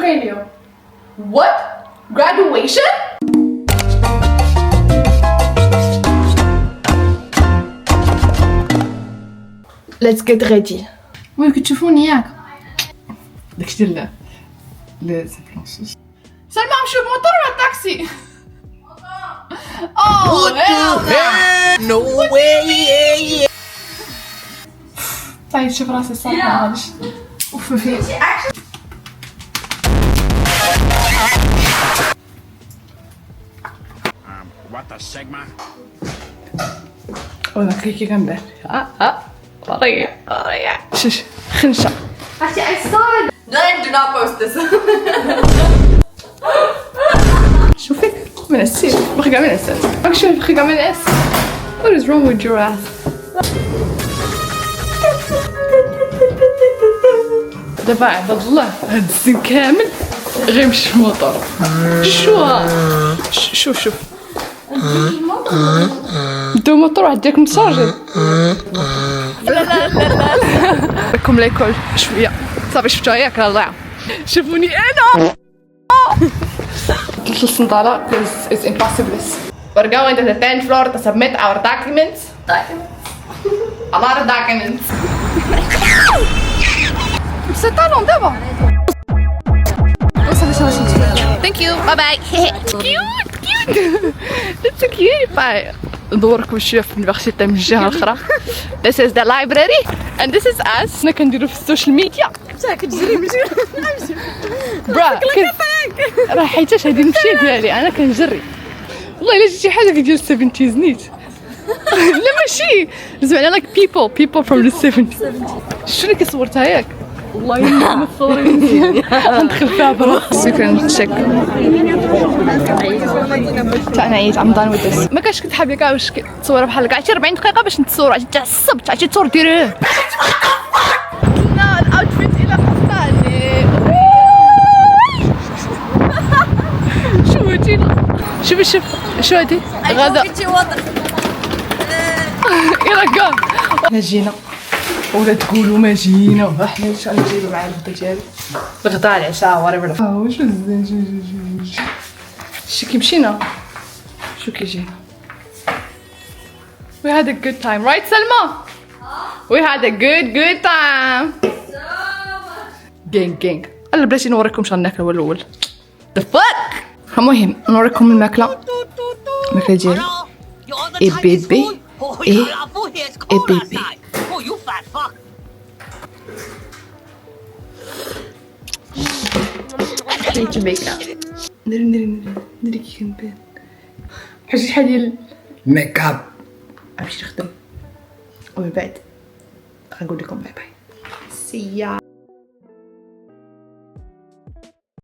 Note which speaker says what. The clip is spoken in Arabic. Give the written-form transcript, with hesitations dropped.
Speaker 1: كاين اليوم؟ What? Graduation? Let's get ready.
Speaker 2: وي كتشوفوني ياك داكشي ديال لي زانفلونسوس. سلمى نمشيو بموطور ولا طاكسي؟
Speaker 3: No way.
Speaker 2: طيب شوف راسي الصراحه معليش اوف ما فيه.
Speaker 3: What the sigma?
Speaker 2: وانا كيكي كنبان وريا شوش خنشه.
Speaker 1: Actually, I saw it. Do not post this.
Speaker 2: شوفك من السير بخي من السير راك شوف بخي من السير. What is wrong with your ass? دابا عباد الله هاد الزين كامل غيمشي في الموطور. شوف دو موطور واحد ديالك مساجل. لا راكم ليكول شويه صافي شفتوها ياك الله شوفوني انا قلت للصندالة because it's impossible. We're going to the 10th floor to submit our documents. A lot of documents. C'est talent d'abord. Oh, ça va. Thank you. Bye bye. Cute. That's so cute. Bye. ندوركم شويه في اليونيفرسيتي من الجهه الاخرى. This is the library and this is us. حنا كنديرو في السوشيال ميديا. كتجري برا راه حيتاش هادي المشيه ديالي انا كنجري. والله الا شي حاجه ديال 70s نيت. لا ماشي زعما like people from the 70s. شنو اللي كصورتها ياك؟ والله الا مصورين مزيان ندخل فيها براسي كنتشيك تا انا عييت I'm done with this. ما كانش كنت حابه كاع واش تصور بحال هكا عرفتي 40 دقيقه باش نتصور عرفتي تعصبت عرفتي تصور ديروه. لا الاوتفيت الى خصني شو جينا شوف شو هادي غدا يلا كاع حنا جينا ولا تقولوا ما جينا وحنا واش غنجيبو مع الغدا ديالي الغدا العشاء whatever. واش زين شي كي مشينا شو كيجينا. We had a good time right سلمى? We had a good time. gang الا بلاتي نوريكم شنو ناكل هو الاول. The fuck. المهم نوريكم الماكله ديالي اي بيبي اي بيبي. حيت الميكا ندير كي كنبان حاجه شحال ديال
Speaker 3: ميك اب.
Speaker 2: غنمشي نخدم ومن بعد غنقول لكم باي باي. سي